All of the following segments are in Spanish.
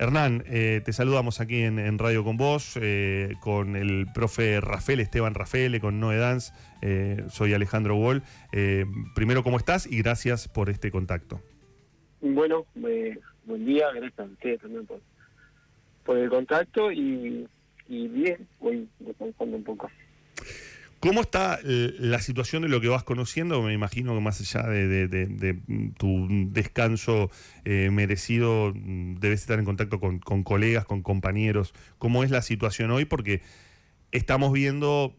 Hernán, te saludamos aquí en Radio con vos, con el profe Esteban Rafele, con Noé Danz. Soy Alejandro Wall. Primero, ¿cómo estás? Y gracias por este contacto. Bueno, buen día, gracias a ustedes también por el contacto y bien, voy descansando un poco. ¿Cómo está la situación de lo que vas conociendo? Me imagino que más allá de tu descanso merecido, debes estar en contacto con colegas, con compañeros. ¿Cómo es la situación hoy? Porque estamos viendo,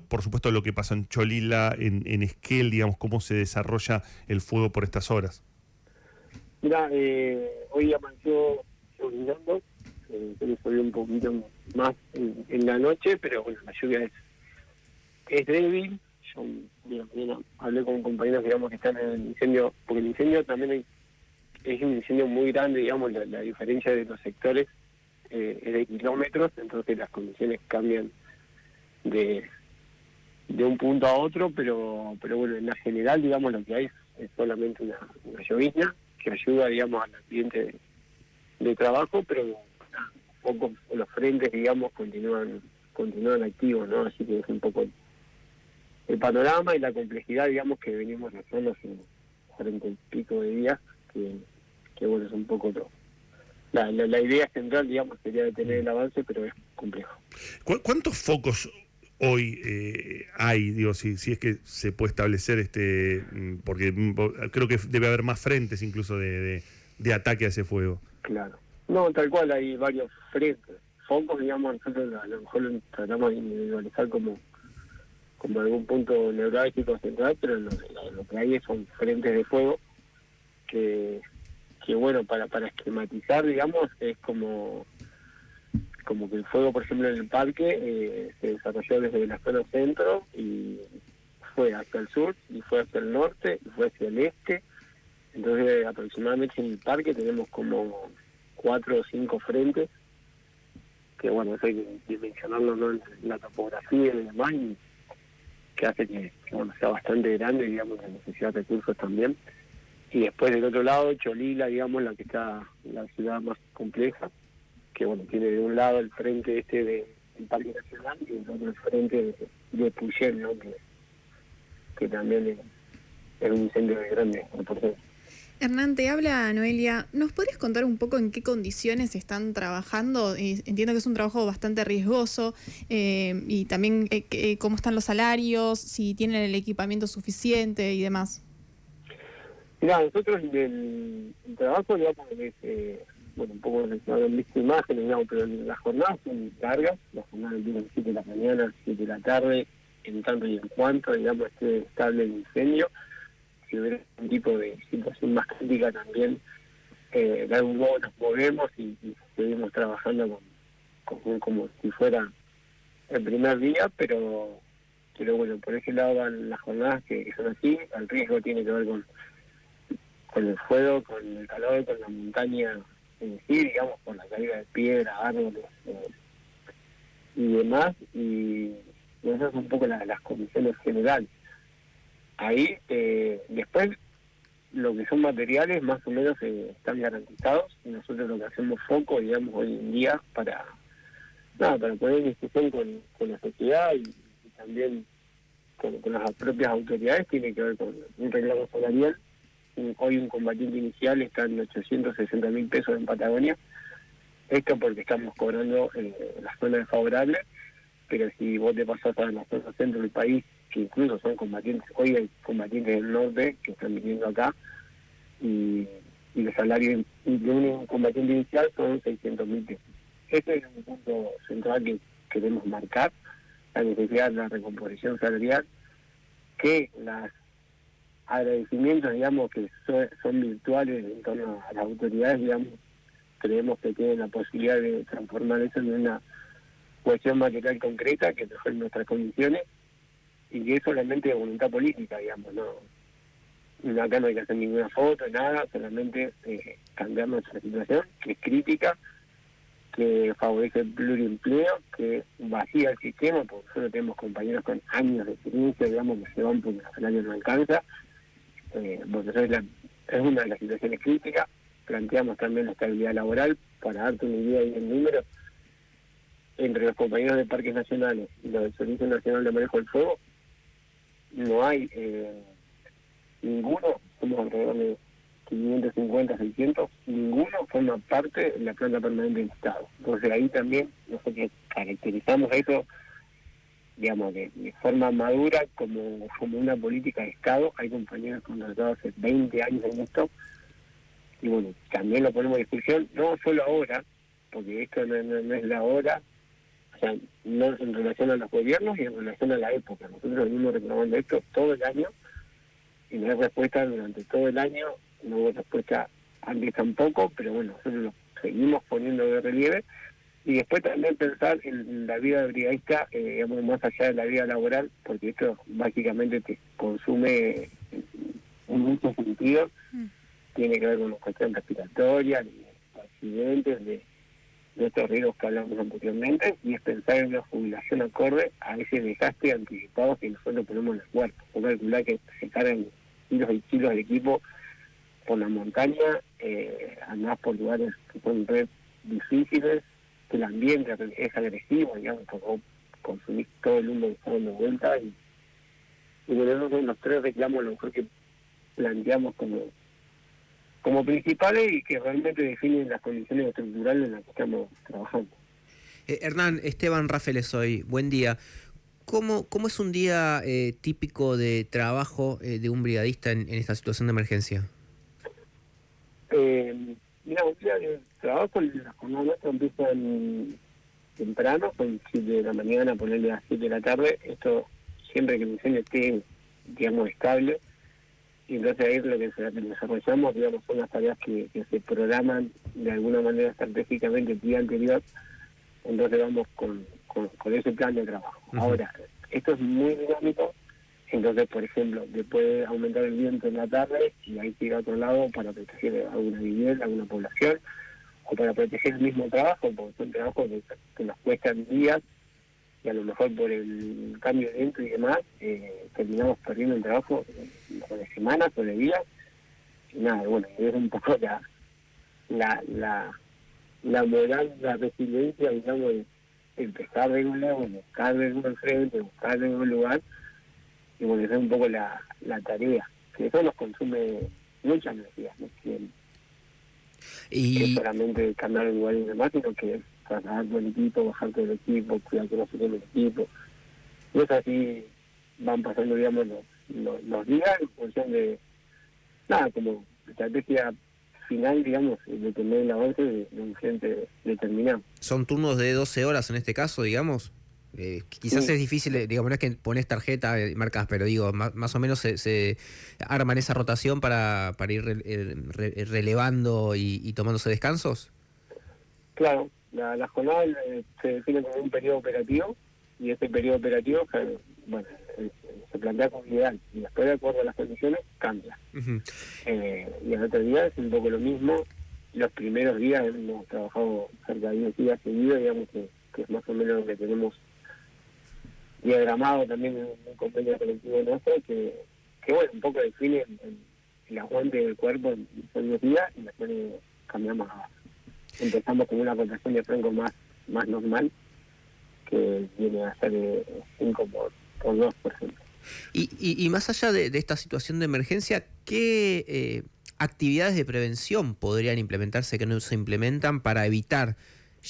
por supuesto, lo que pasa en Cholila, en Esquel, digamos, cómo se desarrolla el fuego por estas horas. Mira, hoy amaneció lloviendo, llovió un poquito más en la noche, pero bueno, la lluvia es débil. Yo mañana hablé con compañeros, digamos, que están en el incendio, porque el incendio también es un incendio muy grande, digamos, la diferencia de los sectores es de kilómetros, entonces las condiciones cambian de un punto a otro, pero bueno, en la general, digamos, lo que hay es solamente una llovizna que ayuda, digamos, al ambiente de trabajo, pero un poco los frentes, digamos, continúan activos, ¿no? Así que es un poco el panorama y la complejidad, digamos, que venimos haciendo hace 40 y pico de días, que bueno, es un poco todo. La idea central, digamos, sería detener el avance, pero es complejo. ¿Cuántos focos hoy hay, digo, si es que se puede establecer porque creo que debe haber más frentes incluso de ataque a ese fuego? Claro. No, tal cual, hay varios frentes. Focos, digamos, nosotros a lo mejor lo tratamos de individualizar como algún punto neurálgico central, pero lo que hay son frentes de fuego que bueno, para esquematizar, digamos, es como que el fuego, por ejemplo, en el parque se desarrolló desde la zona centro y fue hacia el sur, y fue hacia el norte, y fue hacia el este. Entonces, aproximadamente en el parque tenemos como 4 o 5 frentes, que bueno, eso hay que dimensionarlo, ¿no?, en la topografía y demás, y que hace que bueno, sea bastante grande, digamos, la necesidad de recursos también. Y después del otro lado, Cholila, digamos, la que está la ciudad más compleja, que bueno, tiene de un lado el frente del Parque Nacional y del otro el frente de Puyén, ¿no?, que también es un incendio de grande proporción. Hernán, te habla Noelia. ¿Nos podrías contar un poco en qué condiciones están trabajando? Entiendo que es un trabajo bastante riesgoso y también cómo están los salarios, si tienen el equipamiento suficiente y demás. Mira, nosotros el trabajo, digamos, es, bueno, un poco no han visto imágenes, digamos, pero las jornadas son largas, las jornadas empiezan a las 7 de la mañana, 7 de la tarde, en tanto y en cuanto, digamos, esté estable el incendio. Si hubiera un tipo de situación más crítica también, de algún modo nos movemos y seguimos trabajando como si fuera el primer día, pero bueno, por ese lado van las jornadas que son así. El riesgo tiene que ver con el fuego, con el calor, con la montaña en sí, digamos, con la caída de piedra, árboles y demás, y esas son un poco las condiciones generales. Ahí, después, lo que son materiales más o menos están garantizados, y nosotros lo que hacemos foco, digamos, hoy en día para poner en discusión con la sociedad y también con las propias autoridades, tiene que ver con un reclamo salarial. Hoy un combatiente inicial está en 860.000 pesos en Patagonia, esto porque estamos cobrando las zonas desfavorables, pero si vos te pasás a la zona centro del país, que incluso son combatientes, hoy hay combatientes del norte que están viniendo acá, y el salario de un combatiente inicial son 600.000 pesos. Este es un punto central que queremos marcar, la necesidad de la recomposición salarial, que los agradecimientos, digamos, que son virtuales en torno a las autoridades, digamos, creemos que tienen la posibilidad de transformar eso en una cuestión material concreta que mejore nuestras condiciones, y que es solamente de voluntad política, digamos, no, acá no hay que hacer ninguna foto, nada, solamente cambiar nuestra situación, que es crítica, que favorece el pluriempleo, que vacía el sistema, porque nosotros tenemos compañeros con años de experiencia, digamos, que se van porque el salario no alcanza, porque eso es una de las situaciones críticas. planteamos también la estabilidad laboral. Para darte una idea y el número, entre los compañeros de parques nacionales y los del Servicio Nacional de Manejo del Fuego, no hay ninguno, somos alrededor de 550, 600, ninguno forma parte de la planta permanente del Estado. Entonces ahí también nosotros caracterizamos eso, digamos, de forma madura como una política de Estado. Hay compañeros contratados hace 20 años en esto, y bueno, también lo ponemos en discusión, no solo ahora, porque esto no es la hora, o sea, no en relación a los gobiernos y en relación a la época. Nosotros venimos reclamando esto todo el año, y no hay respuesta durante todo el año, no hubo respuesta antes tampoco, pero bueno, nosotros lo seguimos poniendo de relieve. Y después también pensar en la vida brigadista, digamos, más allá de la vida laboral, porque esto básicamente te consume en muchos sentidos. Tiene que ver con la cuestión respiratoria, de accidentes, de estos riesgos que hablamos anteriormente, y es pensar en una jubilación acorde a ese desgaste anticipado que nosotros ponemos en el cuerpo. Por calcular que se cargan kilos y kilos de equipo por la montaña, además por lugares que son re difíciles, que el ambiente es agresivo, digamos, porque vos consumís todo el mundo que está dando vuelta, y bueno, esos son los tres reclamos a lo mejor que planteamos como principales y que realmente definen las condiciones estructurales en las que estamos trabajando. Hernán, Esteban Rafael soy, buen día. ¿Cómo es un día típico de trabajo de un brigadista en esta situación de emergencia? Mira, un día de trabajo, las jornadas nuestras empiezan temprano, son 7 de la mañana, ponerle a las 7 de la tarde. Esto siempre que el incendio esté, digamos, estable. Y entonces ahí lo que desarrollamos, digamos, son las tareas que se programan de alguna manera estratégicamente el día anterior. Entonces vamos con ese plan de trabajo. Ahora, esto es muy dinámico. Entonces, por ejemplo, después aumentar el viento en la tarde y hay que ir a otro lado para proteger alguna vivienda, alguna población, o para proteger el mismo trabajo, porque son trabajos que nos cuestan días, y a lo mejor por el cambio de viento y demás, terminamos perdiendo el trabajo de semanas o de días. Y nada, bueno, es un poco la moral, la resiliencia, digamos, de empezar de un lado, buscar de un frente, buscar de un lugar, y bueno, esa es un poco la tarea, que eso nos consume mucha energía, no es que es solamente cambiar el lugar y demás, sino que trasladar todo el equipo, bajar todo el equipo, cuidar que no se queme el equipo. Y es así, van pasando, digamos, los días en función de, nada, como estrategia final, digamos, de tener el avance de un frente determinado. ¿Son turnos de 12 horas en este caso, digamos? Quizás Sí. es difícil, digamos, no es que pones tarjeta y marcas, pero digo, más o menos se arman esa rotación para ir relevando y tomándose descansos. Claro, la jornada se define como un periodo operativo, y ese periodo operativo, bueno, se plantea como ideal, y después, de acuerdo a las condiciones, cambia. Y el otro día es un poco lo mismo. Los primeros días hemos trabajado cerca de 10 días seguidos, digamos que es más o menos lo que tenemos diagramado también en un convenio colectivo nuestro, que bueno, un poco define el aguante del cuerpo en esos 10 días, y después cambiamos empezamos con una rotación de franco más normal, que viene a ser 5 por 2, por ejemplo. Y más allá de esta situación de emergencia, ¿qué actividades de prevención podrían implementarse que no se implementan para evitar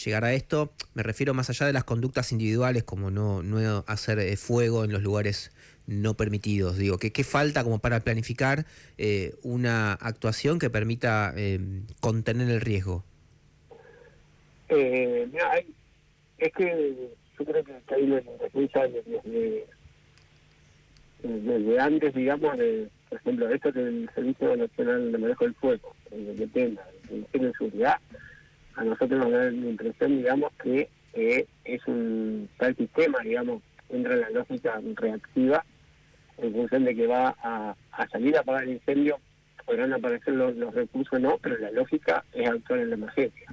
llegar a esto? Me refiero más allá de las conductas individuales, como no hacer fuego en los lugares no permitidos. Digo, ¿qué falta como para planificar una actuación que permita contener el riesgo? Mira, es que yo creo que hay una inteligencia desde antes, digamos, por ejemplo, esto del Servicio Nacional de Manejo del Fuego, que tenga el Ministerio de Seguridad, a nosotros nos da la impresión, digamos, que es un tal sistema, digamos, entra en la lógica reactiva, en función de que va a salir a apagar el incendio. Podrán aparecer los recursos o no, pero la lógica es actuar en la emergencia.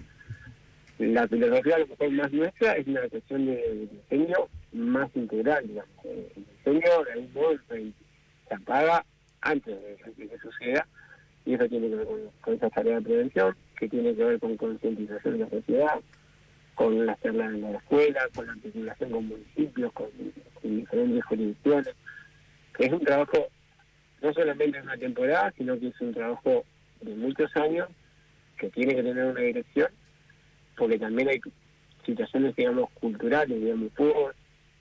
La filosofía, a lo mejor más nuestra, es una cuestión de incendio más integral, digamos. El incendio, de algún modo, se apaga antes de que suceda, y eso tiene que ver con esa tarea de prevención. que tiene que ver con concientización de la sociedad, con las charlas en la escuela, con la articulación con municipios, con diferentes jurisdicciones, que es un trabajo no solamente en una temporada, sino que es un trabajo de muchos años, que tiene que tener una dirección, porque también hay situaciones, digamos, culturales, digamos, fuego,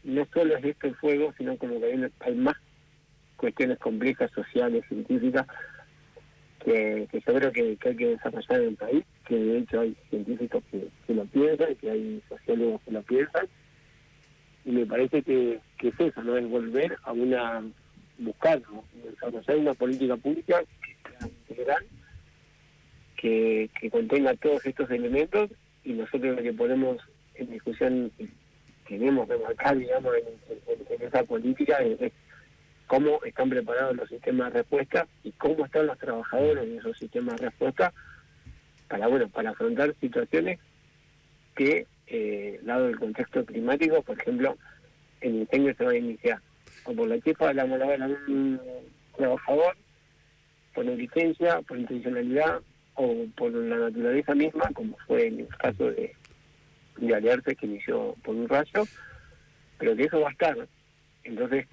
no solo es esto el fuego, sino como que hay más cuestiones complejas, sociales, científicas, que yo creo que hay que desarrollar en el país, que de hecho hay científicos que lo piensan, que hay sociólogos que lo piensan, y me parece que es eso, ¿no? Es volver a buscar, ¿no? Desarrollar una política pública que sea integral, que contenga todos estos elementos, y nosotros lo que ponemos en discusión, y tenemos que marcar, digamos, en esa política es cómo están preparados los sistemas de respuesta y cómo están los trabajadores en esos sistemas de respuesta para afrontar situaciones que, dado el contexto climático, por ejemplo, el incendio se va a iniciar o por la chispa de la moladora de un trabajador, por negligencia, por intencionalidad o por la naturaleza misma, como fue en el caso de Alerce, que inició por un rayo, pero que eso va a estar. Entonces,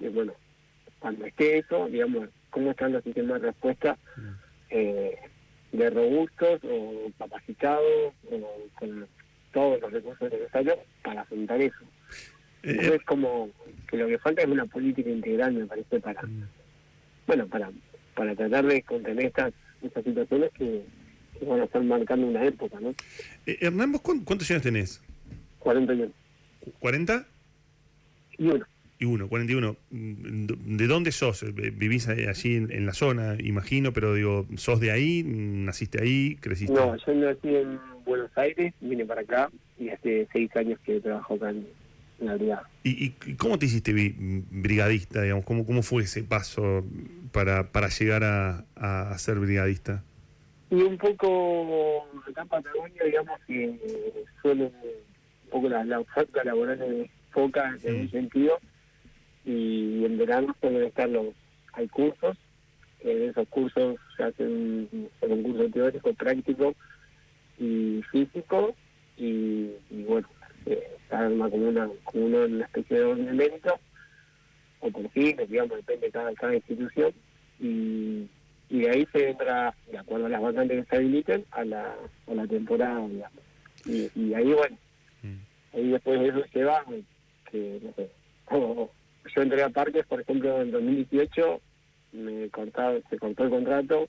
cuando esté eso, digamos, cómo están los sistemas de respuesta de robustos o capacitados o con todos los recursos necesarios para afrontar eso. Entonces, como que lo que falta es una política integral, me parece, para tratar de contener estas situaciones que van a estar marcando una época, ¿no? Hernán, ¿vos cuántos años tenés? 41. ¿40? Y uno. Y 41. ¿De dónde sos? ¿Vivís allí en la zona, imagino, pero digo, sos de ahí? ¿Naciste ahí? ¿Creciste? No, yo nací en Buenos Aires, vine para acá y hace 6 años que trabajo acá en la brigada. ¿Y cómo te hiciste brigadista, digamos? ¿Cómo fue ese paso para llegar a ser brigadista? Y un poco acá en Patagonia, digamos, que suelen un poco la oferta laboral es poca en un sentido, y en verano suelen estar hay cursos, en esos cursos se hacen un curso teórico, práctico y físico, y bueno, se arma como una especie de orden de mérito, o perfiles, digamos, depende de cada institución, y de ahí se entra, de acuerdo a las vacantes que se habiliten, a la temporada, digamos. Y ahí, ahí después de eso se va, que no sé, yo entré a Parques, por ejemplo, en 2018, se cortó el contrato,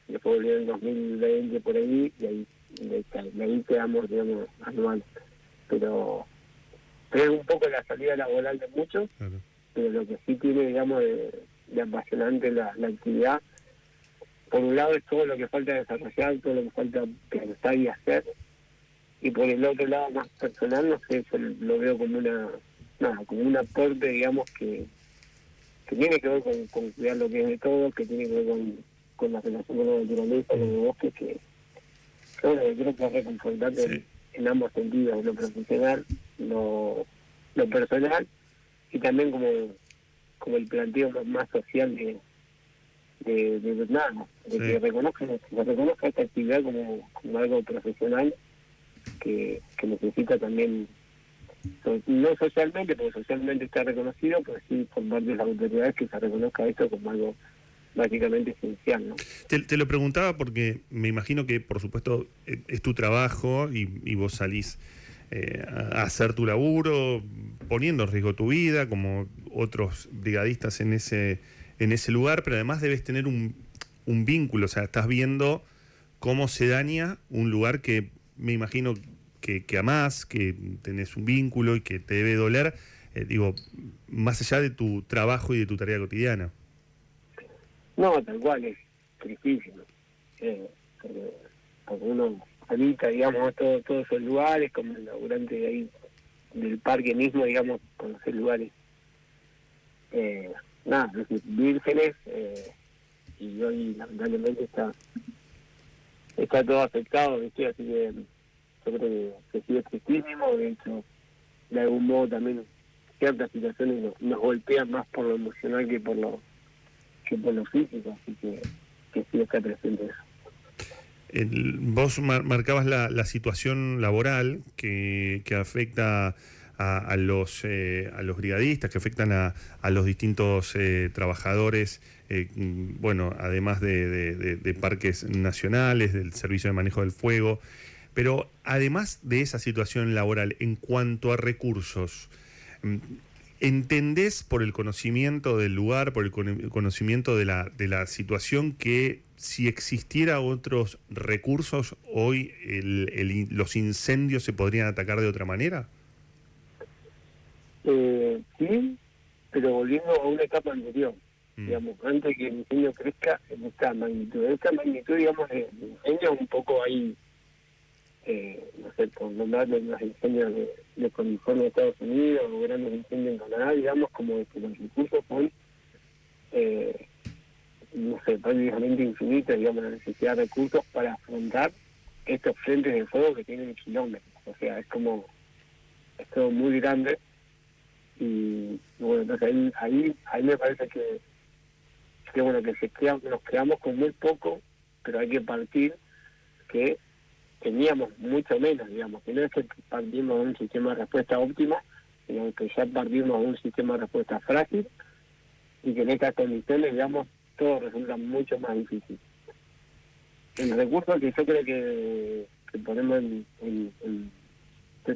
después volví en 2020 por ahí, y ahí quedamos, digamos, anual. Pero es un poco la salida laboral de muchos, claro. Pero lo que sí tiene, digamos, de apasionante la actividad, por un lado es todo lo que falta desarrollar, todo lo que falta pensar y hacer, y por el otro lado más personal, no sé, yo lo veo como un aporte, digamos, que tiene que ver con cuidar lo que es de todo, que tiene que ver con la relación con la naturaleza, con el bosque, que yo creo que es reconfortante en ambos sentidos, lo profesional, lo personal, y también como el planteo más social de que se reconozca esta actividad como algo profesional que necesita también, no socialmente, porque socialmente está reconocido, pero sí por parte de las autoridades, que se reconozca esto como algo básicamente esencial, ¿no? Te lo preguntaba porque me imagino que, por supuesto, es tu trabajo y vos salís a hacer tu laburo, poniendo en riesgo tu vida, como otros brigadistas en ese lugar, pero además debes tener un vínculo, o sea, estás viendo cómo se daña un lugar que me imagino que amás, que tenés un vínculo y que te debe doler, más allá de tu trabajo y de tu tarea cotidiana. No, tal cual, es tristísimo. Porque uno habita, digamos, todos esos lugares, como el laburante de ahí del parque mismo, digamos, conocer lugares vírgenes, y hoy lamentablemente está todo afectado, ¿viste? Así que yo creo que sí es tristísimo. De hecho, de algún modo también ciertas situaciones nos golpean más por lo emocional que por lo físico, así que sí está presente eso. Vos marcabas la situación laboral que afecta a los brigadistas, que afectan a los distintos trabajadores, bueno, además de parques nacionales, del Servicio de Manejo del Fuego. Pero además de esa situación laboral, en cuanto a recursos, ¿entendés por el conocimiento del lugar, por el conocimiento de la situación, que si existiera otros recursos, hoy los incendios se podrían atacar de otra manera? Sí, pero volviendo a una etapa anterior, digamos, antes que el incendio crezca en esta magnitud. Esta magnitud, digamos, de incendio un poco ahí, no sé, por nombrar los incendios de California de Estados Unidos o grandes incendios en Canadá, digamos, como que los recursos son, no sé, prácticamente infinitos, digamos, la necesidad de recursos para afrontar estos frentes de fuego que tienen kilómetros. O sea, es todo muy grande. Y bueno, entonces ahí me parece que bueno, nos quedamos con muy poco, pero hay que partir que teníamos mucho menos, digamos, que no es que partimos de un sistema de respuesta óptima, sino que ya partimos de un sistema de respuesta frágil, y que en estas condiciones, digamos, todo resulta mucho más difícil. El recurso que yo creo que ponemos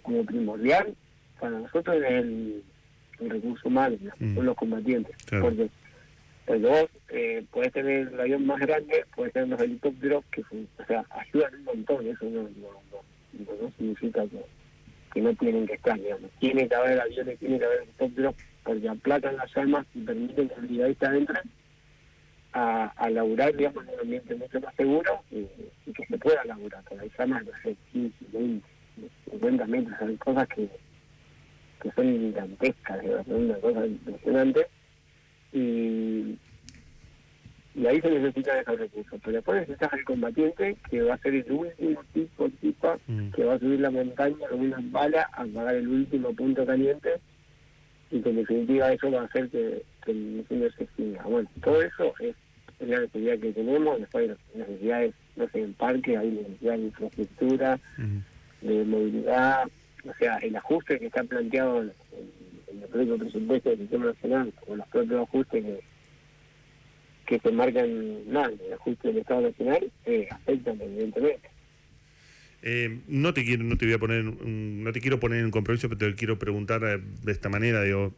como primordial para nosotros es el recurso humano, son los combatientes. Claro. Porque vos podés tener el avión más grande, podés tener los helicópteros que, o sea, ayudan un montón. Eso no significa que no tienen que estar, digamos. Tiene que haber aviones, tiene que haber helicópteros, porque aplacan las armas y permiten que el brigadista entre a laburar, digamos, en un ambiente mucho más seguro, y que se pueda laburar. Con las armas, no sé, 15, 20, 50 metros, hay cosas que son gigantescas, son una cosa impresionante, y ahí se necesitan esos recursos. Pero después necesitas al combatiente, que va a ser el último tipa que va a subir la montaña con unas balas a apagar el último punto caliente, y que en definitiva eso va a hacer que el incendio se extinga. Bueno, todo eso es la necesidad que tenemos. Después hay necesidades, no sé, en parque hay necesidad de infraestructura, de movilidad. O sea, el ajuste que está planteado en el propio presupuesto del Sistema Nacional, o los propios ajustes que se marcan, el ajuste del Estado Nacional, afectan evidentemente. No te voy a poner no te quiero poner en compromiso, pero te quiero preguntar de esta manera, digo,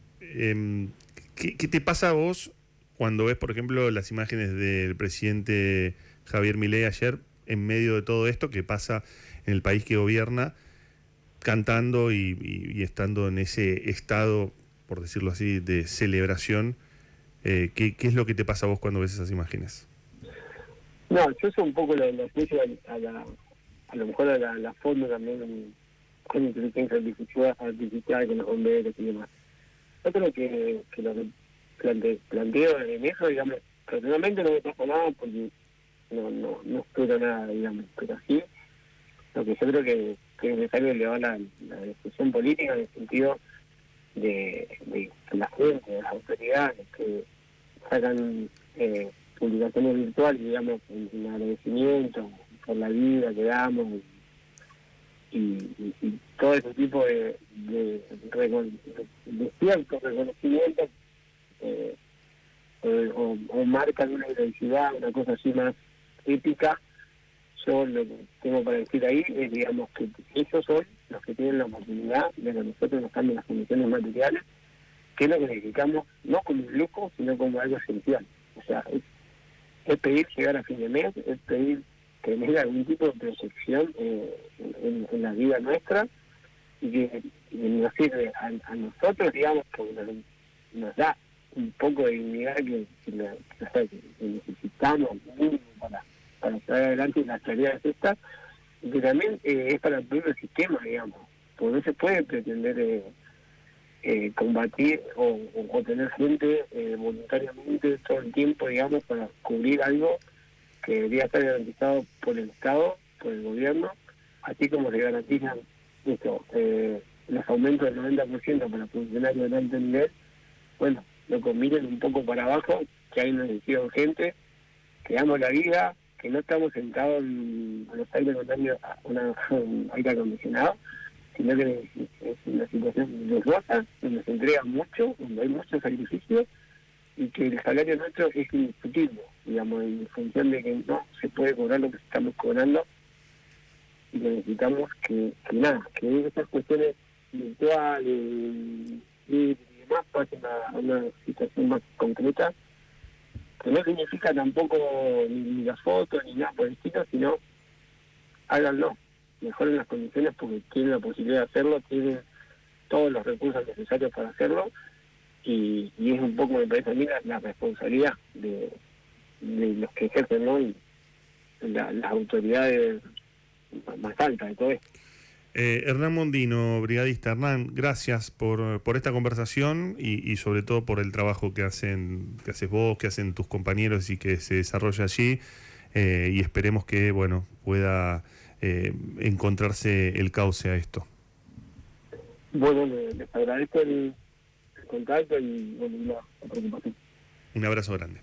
¿qué te pasa a vos cuando ves, por ejemplo, las imágenes del presidente Javier Milei ayer, en medio de todo esto que pasa en el país que gobierna, cantando y estando en ese estado, por decirlo así, de celebración? ¿Qué es lo que te pasa a vos cuando ves esas imágenes? No, yo soy un poco lo asocio a lo mejor a la fondo también con inteligencia artificial, con los bomberos y demás. Yo creo que lo que planteo en eso, digamos, personalmente no me pasa nada porque no espero nada, digamos, pero sí, lo que yo creo que es necesario elevar la discusión política en el sentido de la gente, de las autoridades, que sacan publicaciones virtuales, digamos, en agradecimiento por la vida que damos, y todo ese tipo de ciertos reconocimientos, o marcan una identidad, una cosa así más épica. Yo lo que tengo para decir ahí es, digamos, que ellos son los que tienen la oportunidad de que nosotros nos cambien las condiciones materiales, que es lo que necesitamos, no como un lujo, sino como algo esencial. O sea, es pedir llegar a fin de mes, es pedir tener algún tipo de proyección en la vida nuestra, y que nos sirve a nosotros, digamos, porque nos da un poco de dignidad que necesitamos mínimo para llevar adelante las tareas estas, y que también es para el propio sistema, digamos, porque no se puede pretender combatir o tener gente voluntariamente todo el tiempo, digamos, para cubrir algo que debería estar garantizado por el Estado, por el gobierno, así como se garantizan los aumentos del 90% para funcionarios de alto nivel. Bueno, lo miren un poco para abajo, que hay una necesidad urgente, que damos la vida, que no estamos sentados en Buenos Aires con un aire acondicionado, sino que es una situación riesgosa, donde se entrega mucho, donde hay mucho sacrificio, y que el salario nuestro es indiscutible, digamos, en función de que no se puede cobrar lo que estamos cobrando, y que necesitamos que esas cuestiones virtuales y demás pasen a una situación más concreta, que no significa tampoco ni la foto ni nada por el estilo, sino háganlo, mejoren las condiciones porque tienen la posibilidad de hacerlo, tienen todos los recursos necesarios para hacerlo, y es un poco, me parece a mí, la responsabilidad de los que ejercen, ¿no? Y las autoridades más altas de todo esto. Hernán Mondino, brigadista. Hernán, gracias por esta conversación y sobre todo por el trabajo que haces vos, que hacen tus compañeros y que se desarrolla allí, y esperemos que pueda encontrarse el cauce a esto. Bueno, les agradezco el contacto y la preocupación. Un abrazo grande.